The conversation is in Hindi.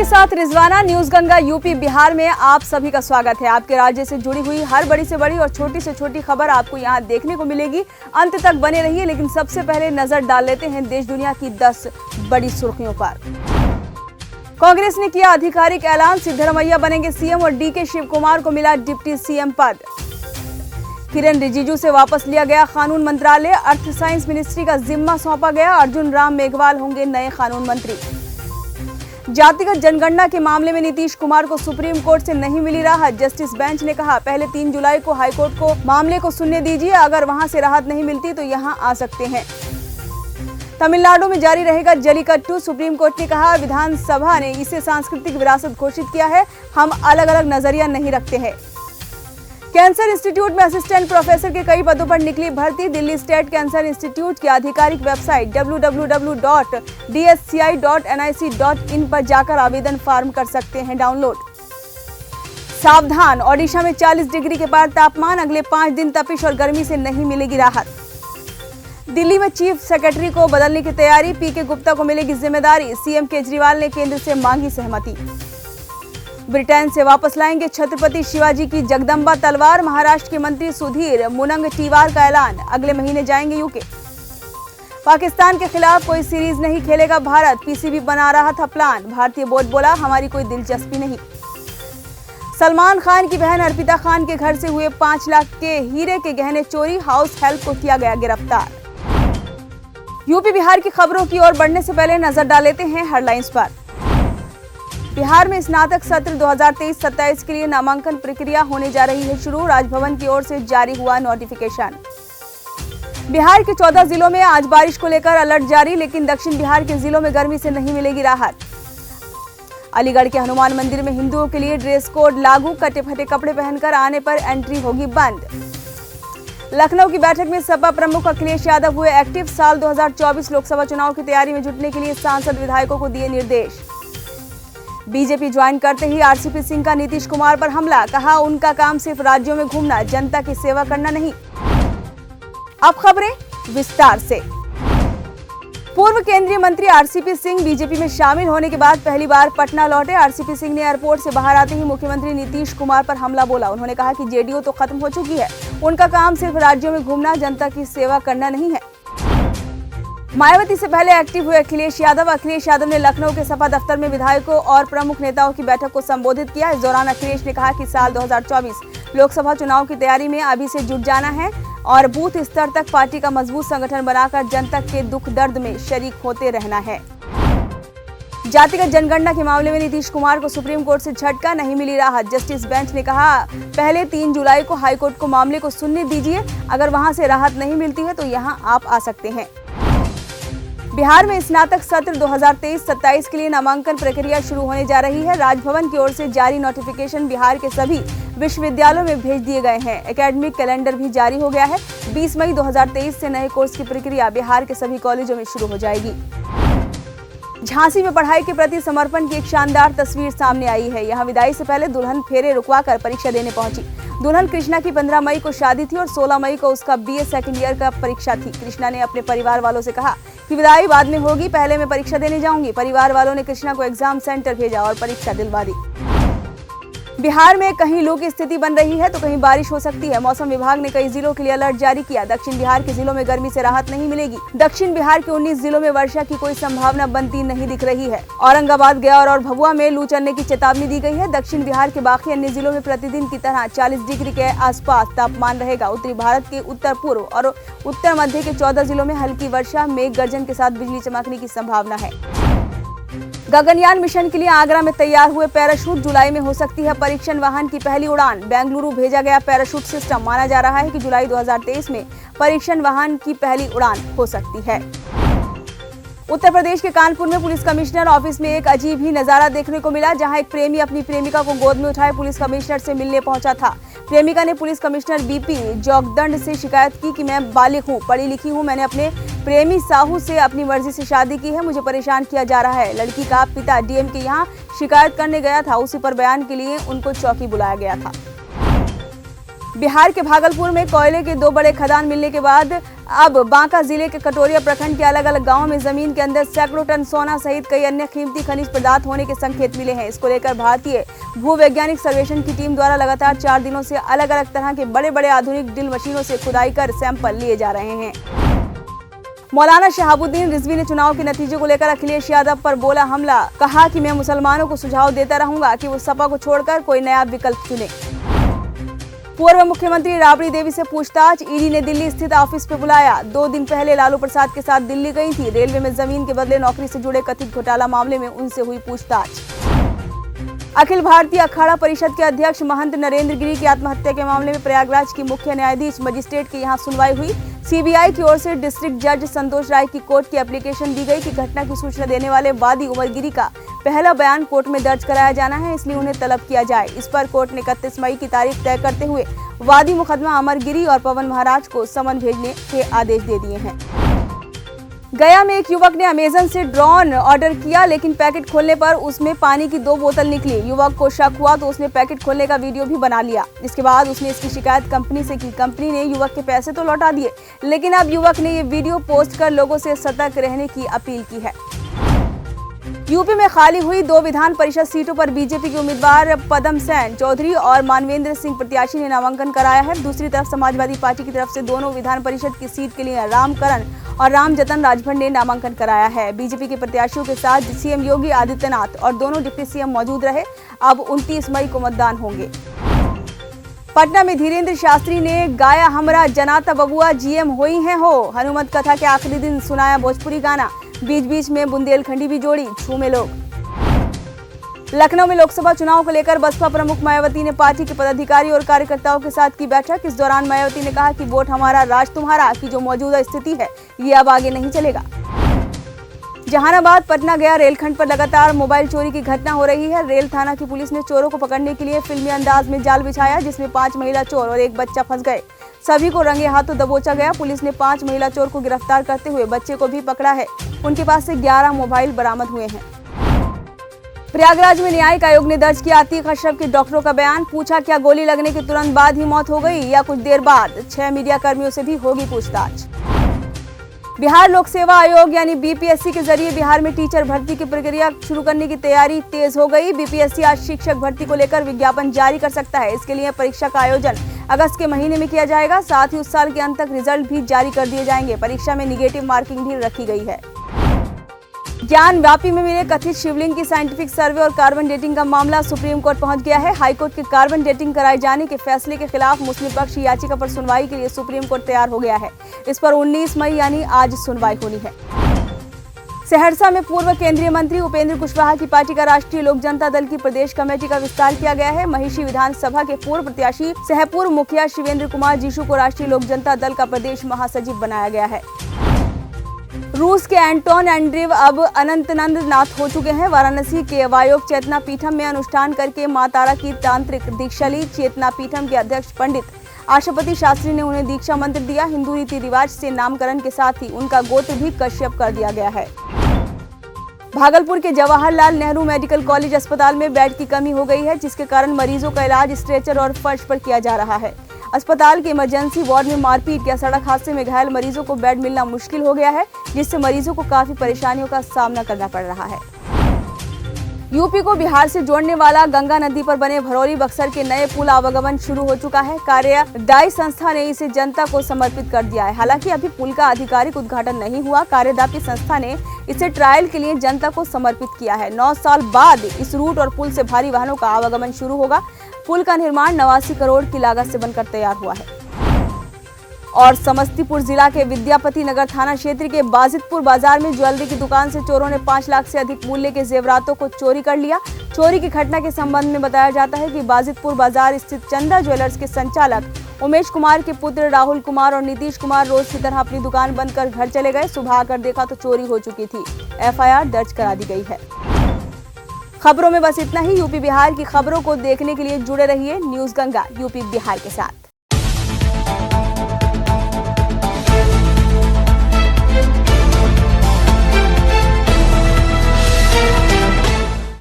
आपके साथ रिजवाना। न्यूज गंगा यूपी बिहार में आप सभी का स्वागत है। आपके राज्य से जुड़ी हुई हर बड़ी से बड़ी और छोटी से छोटी खबर आपको यहाँ देखने को मिलेगी। अंत तक बने रहिए। लेकिन सबसे पहले नजर डाल लेते हैं देश दुनिया की 10 बड़ी सुर्खियों पर। कांग्रेस ने किया आधिकारिक ऐलान, सिद्धरमैया बनेंगे सीएम और डीके शिव कुमार को मिला डिप्टी सीएम पद। किरण रिजिजू से वापस लिया गया कानून मंत्रालय, अर्थ साइंस मिनिस्ट्री का जिम्मा सौंपा गया। अर्जुन राम मेघवाल होंगे नए कानून मंत्री। जातिगत जनगणना के मामले में नीतीश कुमार को सुप्रीम कोर्ट से नहीं मिली राहत। जस्टिस बेंच ने कहा पहले 3 जुलाई को हाईकोर्ट को मामले को सुनने दीजिए, अगर वहां से राहत नहीं मिलती तो यहां आ सकते हैं। तमिलनाडु में जारी रहेगा जलीकट्टू, सुप्रीम कोर्ट ने कहा विधानसभा ने इसे सांस्कृतिक विरासत घोषित किया है, हम अलग अलग नजरिया नहीं रखते हैं। कैंसर इंस्टीट्यूट में असिस्टेंट प्रोफेसर के कई पदों पर निकली भर्ती। दिल्ली स्टेट कैंसर इंस्टीट्यूट की आधिकारिक वेबसाइट www.dsci.nic.in पर जाकर आवेदन फॉर्म कर सकते हैं डाउनलोड। सावधान, ओडिशा में 40 डिग्री के पार तापमान, अगले 5 दिन तपिश और गर्मी से नहीं मिलेगी राहत। दिल्ली में चीफ सेक्रेटरी को बदलने की तैयारी, पीके गुप्ता को मिलेगी जिम्मेदारी। सीएम केजरीवाल ने केंद्र से मांगी सहमति। ब्रिटेन से वापस लाएंगे छत्रपति शिवाजी की जगदम्बा तलवार, महाराष्ट्र के मंत्री सुधीर मुनंगटीवार का ऐलान, अगले महीने जाएंगे यूके। पाकिस्तान के खिलाफ कोई सीरीज नहीं खेलेगा भारत, पीसीबी बना रहा था प्लान, भारतीय बोर्ड बोला हमारी कोई दिलचस्पी नहीं। सलमान खान की बहन अर्पिता खान के घर से हुए 5 लाख के हीरे के गहने चोरी, हाउस हेल्प को किया गया गिरफ्तार। यूपी बिहार की खबरों की ओर बढ़ने से पहले नजर डाल लेते हैं हेडलाइंस पर। बिहार में स्नातक सत्र 2023-27 के लिए नामांकन प्रक्रिया होने जा रही है शुरू, राजभवन की ओर से जारी हुआ नोटिफिकेशन। बिहार के 14 जिलों में आज बारिश को लेकर अलर्ट जारी, लेकिन दक्षिण बिहार के जिलों में गर्मी से नहीं मिलेगी राहत। अलीगढ़ के हनुमान मंदिर में हिंदुओं के लिए ड्रेस कोड लागू, कटे फटे कपड़े पहनकर आने पर एंट्री होगी बंद। लखनऊ की बैठक में सपा प्रमुख अखिलेश यादव हुए एक्टिव, साल 2024 लोकसभा चुनाव की तैयारी में जुटने के लिए सांसद विधायकों को दिए निर्देश। बीजेपी ज्वाइन करते ही आरसीपी सिंह का नीतीश कुमार पर हमला, कहा उनका काम सिर्फ राज्यों में घूमना, जनता की सेवा करना नहीं। अब खबरें विस्तार से। पूर्व केंद्रीय मंत्री आरसीपी सिंह बीजेपी में शामिल होने के बाद पहली बार पटना लौटे। आरसीपी सिंह ने एयरपोर्ट से बाहर आते ही मुख्यमंत्री नीतीश कुमार पर हमला बोला। उन्होंने कहा कि जेडीयू तो खत्म हो चुकी है, उनका काम सिर्फ राज्यों में घूमना, जनता की सेवा करना नहीं है। मायावती से पहले एक्टिव हुए अखिलेश यादव ने लखनऊ के सपा दफ्तर में विधायकों और प्रमुख नेताओं की बैठक को संबोधित किया। इस दौरान अखिलेश ने कहा कि साल 2024 लोकसभा चुनाव की तैयारी में अभी से जुट जाना है और बूथ स्तर तक पार्टी का मजबूत संगठन बनाकर जनता के दुख दर्द में शरीक होते रहना है। जातिगत जनगणना के मामले में नीतीश कुमार को सुप्रीम कोर्ट से झटका, नहीं मिली राहत। जस्टिस बेंच ने कहा पहले 3 जुलाई को हाईकोर्ट को मामले को सुनने दीजिए, अगर वहां से राहत नहीं मिलती है तो यहां आप आ सकते हैं। बिहार में स्नातक सत्र 2023-27 के लिए नामांकन प्रक्रिया शुरू होने जा रही है। राजभवन की ओर से जारी नोटिफिकेशन बिहार के सभी विश्वविद्यालयों में भेज दिए गए हैं। एकेडमिक कैलेंडर भी जारी हो गया है। 20 मई 2023 से नए कोर्स की प्रक्रिया बिहार के सभी कॉलेजों में शुरू हो जाएगी। झांसी में पढ़ाई के प्रति समर्पण की एक शानदार तस्वीर सामने आई है। यहाँ विदाई से पहले दुल्हन फेरे रुकवाकर परीक्षा देने पहुंची। दुल्हन कृष्णा की 15 मई को शादी थी और 16 मई को उसका बीए सेकंड ईयर का परीक्षा थी। कृष्णा ने अपने परिवार वालों से कहा कि विदाई बाद में होगी, पहले मैं परीक्षा देने जाऊंगी। परिवार वालों ने कृष्णा को एग्जाम सेंटर भेजा और परीक्षा दिलवा दी। बिहार में कहीं लू की स्थिति बन रही है तो कहीं बारिश हो सकती है। मौसम विभाग ने कई जिलों के लिए अलर्ट जारी किया। दक्षिण बिहार के जिलों में गर्मी से राहत नहीं मिलेगी। दक्षिण बिहार के 19 जिलों में वर्षा की कोई संभावना बनती नहीं दिख रही है। औरंगाबाद, गया और भभुआ में लू चलने की चेतावनी दी गई है। दक्षिण बिहार के बाकी अन्य जिलों में प्रतिदिन की तरह 40 डिग्री के आसपास तापमान रहेगा। उत्तरी भारत के उत्तर पूर्व और उत्तर मध्य के 14 जिलों में हल्की वर्षा, मेघ गर्जन के साथ बिजली चमकने की संभावना है। गगनयान मिशन के लिए आगरा में तैयार हुए पैराशूट, जुलाई में हो सकती है परीक्षण वाहन की पहली उड़ान। बेंगलुरु भेजा गया पैराशूट सिस्टम, माना जा रहा है कि जुलाई 2023 में परीक्षण वाहन की पहली उड़ान हो सकती है। उत्तर प्रदेश के कानपुर में पुलिस कमिश्नर ऑफिस में एक अजीब ही नजारा देखने को मिला, जहां एक प्रेमी अपनी प्रेमिका को गोद में उठाए पुलिस कमिश्नर से मिलने पहुंचा था। प्रेमिका ने पुलिस कमिश्नर बीपी जोगदंड से शिकायत की कि मैं बालिग हूं, पढ़ी लिखी हूं, मैंने अपने प्रेमी साहू से अपनी मर्जी से शादी की है, मुझे परेशान किया जा रहा है। लड़की का पिता डीएम के यहाँ शिकायत करने गया था, उसी पर बयान के लिए उनको चौकी बुलाया गया था। बिहार के भागलपुर में कोयले के 2 बड़े खदान मिलने के बाद अब बांका जिले के कटोरिया प्रखंड के अलग अलग गांवों में जमीन के अंदर सैकड़ों टन सोना सहित कई अन्य कीमती खनिज पदार्थ होने के संकेत मिले हैं। इसको लेकर भारतीय भूवैज्ञानिक सर्वेक्षण की टीम द्वारा लगातार 4 दिनों से अलग अलग तरह के बड़े बड़े आधुनिक ड्रिल मशीनों से खुदाई कर सैंपल लिए जा रहे हैं। मौलाना शहाबुद्दीन रिजवी ने चुनाव के नतीजे को लेकर अखिलेश यादव पर बोला हमला। कहा कि मैं मुसलमानों को सुझाव देता रहूंगा कि वो सपा को छोड़कर कोई नया विकल्प चुने। पूर्व मुख्यमंत्री राबड़ी देवी से पूछताछ। ईडी ने दिल्ली स्थित ऑफिस पे बुलाया। 2 दिन पहले लालू प्रसाद के साथ दिल्ली गई थी। रेलवे में जमीन के बदले नौकरी से जुड़े कथित घोटाला मामले में उनसे हुई पूछताछ। अखिल भारतीय अखाड़ा परिषद के अध्यक्ष महंत नरेंद्र गिरी की आत्महत्या के मामले में प्रयागराज की मुख्य न्यायाधीश मजिस्ट्रेट के यहां सुनवाई हुई। सीबीआई की ओर से डिस्ट्रिक्ट जज संतोष राय की कोर्ट की एप्लीकेशन दी गई कि घटना की सूचना देने वाले वादी उमर गिरी का पहला बयान कोर्ट में दर्ज कराया जाना है, इसलिए उन्हें तलब किया जाए। इस पर कोर्ट ने 31 मई की तारीख तय करते हुए वादी मुकदमा अमर गिरी और पवन महाराज को समन भेजने के आदेश दे दिए हैं। गया में एक युवक ने अमेजन से ड्रोन ऑर्डर किया, लेकिन पैकेट खोलने पर उसमें पानी की 2 बोतल निकली। युवक को शक हुआ तो उसने पैकेट खोलने का वीडियो भी बना लिया। इसके बाद उसने इसकी शिकायत कंपनी से की। कंपनी ने युवक के पैसे तो लौटा दिए, लेकिन अब युवक ने ये वीडियो पोस्ट कर लोगों से सतर्क रहने की अपील की है। यूपी में खाली हुई 2 विधान परिषद सीटों पर बीजेपी के उम्मीदवार पदम सेन चौधरी और मानवेंद्र सिंह प्रत्याशी ने नामांकन कराया है। दूसरी तरफ समाजवादी पार्टी की तरफ से दोनों विधान परिषद की सीट के लिए रामकरण और रामजतन राजभर ने नामांकन कराया है। बीजेपी के प्रत्याशियों के साथ सीएम योगी आदित्यनाथ और दोनों डिप्टी सीएम मौजूद रहे। अब 29 मई को मतदान होंगे। पटना में धीरेन्द्र शास्त्री ने गाया हमरा जनाता बबुआ जीएम होई हैं हो। हनुमत कथा के आखिरी दिन सुनाया भोजपुरी गाना। बीच बीच में बुंदेलखंडी भी जोड़ी, झूमे लोग। लखनऊ में लोकसभा चुनाव को लेकर बसपा प्रमुख मायावती ने पार्टी के पदाधिकारी और कार्यकर्ताओं के साथ की बैठक। इस दौरान मायावती ने कहा कि वोट हमारा राज तुम्हारा की जो मौजूदा स्थिति है ये अब आगे नहीं चलेगा। जहानाबाद पटना गया रेलखंड पर लगातार मोबाइल चोरी की घटना हो रही है। रेल थाना की पुलिस ने चोरों को पकड़ने के लिए फिल्मी अंदाज में जाल बिछाया, जिसमें 5 महिला चोर और 1 बच्चा फंस गए। सभी को रंगे हाथों दबोचा गया। पुलिस ने 5 महिला चोर को गिरफ्तार करते हुए बच्चे को भी पकड़ा है। उनके पास से 11 मोबाइल बरामद हुए हैं। प्रयागराज में न्यायिक आयोग ने दर्ज किया अतीक अशरफ के डॉक्टरों का बयान। पूछा क्या गोली लगने के तुरंत बाद ही मौत हो गई या कुछ देर बाद। 6 मीडिया कर्मियों से भी होगी पूछताछ। बिहार लोक सेवा आयोग यानी बीपीएससी के जरिए बिहार में टीचर भर्ती की प्रक्रिया शुरू करने की तैयारी तेज हो गई। बीपीएससी आज शिक्षक भर्ती को लेकर विज्ञापन जारी कर सकता है। इसके लिए परीक्षा का आयोजन अगस्त के महीने में किया जाएगा। साथ ही उस साल के अंत तक रिजल्ट भी जारी कर दिए जाएंगे। परीक्षा में निगेटिव मार्किंग भी रखी गई है। ज्ञान व्यापी में मिले कथित शिवलिंग की साइंटिफिक सर्वे और कार्बन डेटिंग का मामला सुप्रीम कोर्ट पहुंच गया है। हाईकोर्ट के कार्बन डेटिंग कराए जाने के फैसले के खिलाफ मुस्लिम पक्ष की याचिका पर सुनवाई के लिए सुप्रीम कोर्ट तैयार हो गया है। इस पर 19 मई यानी आज सुनवाई होनी है। सहरसा में पूर्व केंद्रीय मंत्री उपेंद्र कुशवाहा की पार्टी का राष्ट्रीय लोक जनता दल की प्रदेश कमेटी का विस्तार किया गया है। महिषी विधानसभा के पूर्व प्रत्याशी सह पूर्व मुखिया शिवेंद्र कुमार जीशु को राष्ट्रीय लोक जनता दल का प्रदेश महासचिव बनाया गया है। रूस के एंटोन एंड्रेव अब अनंतनंद नाथ हो चुके हैं। वाराणसी के वायोग चेतना पीठम में अनुष्ठान करके मां तारा की तांत्रिक दीक्षा ली। चेतना पीठम के अध्यक्ष पंडित आशुपति शास्त्री ने उन्हें दीक्षा मंत्र दिया। हिंदू रीति रिवाज से नामकरण के साथ ही उनका गोत्र भी कश्यप कर दिया गया है। भागलपुर के जवाहरलाल नेहरू मेडिकल कॉलेज अस्पताल में बेड की कमी हो गई है, जिसके कारण मरीजों का इलाज स्ट्रेचर और फर्श पर किया जा रहा है। अस्पताल के इमरजेंसी वार्ड में मारपीट या सड़क हादसे में घायल मरीजों को बेड मिलना मुश्किल हो गया है, जिससे मरीजों को काफी परेशानियों का सामना करना पड़ रहा है। यूपी को बिहार से जोड़ने वाला गंगा नदी पर बने भरौली बक्सर के नए पुल आवागमन शुरू हो चुका है। कार्यदायी संस्था ने इसे जनता को समर्पित कर दिया है। हालांकि अभी पुल का आधिकारिक उद्घाटन नहीं हुआ। कार्यदायी संस्था ने इसे ट्रायल के लिए जनता को समर्पित किया है। 9 साल बाद इस रूट और पुल से भारी वाहनों का आवागमन शुरू होगा। पुल का निर्माण 89 करोड़ की लागत से बनकर तैयार हुआ है। और समस्तीपुर जिला के विद्यापति नगर थाना क्षेत्र के बाजितपुर बाजार में ज्वेलरी की दुकान से चोरों ने 5 लाख से अधिक मूल्य के जेवरातों को चोरी कर लिया। चोरी की घटना के संबंध में बताया जाता है कि बाजितपुर बाजार स्थित चंदा ज्वेलर्स के संचालक उमेश कुमार के पुत्र राहुल कुमार और नीतीश कुमार रोज की तरह अपनी दुकान बंद कर घर चले गए। सुबह आकर देखा तो चोरी हो चुकी थी। एफआईआर दर्ज करा दी गई है। खबरों में बस इतना ही। यूपी बिहार की खबरों को देखने के लिए जुड़े रहिए न्यूज गंगा यूपी बिहार के साथ।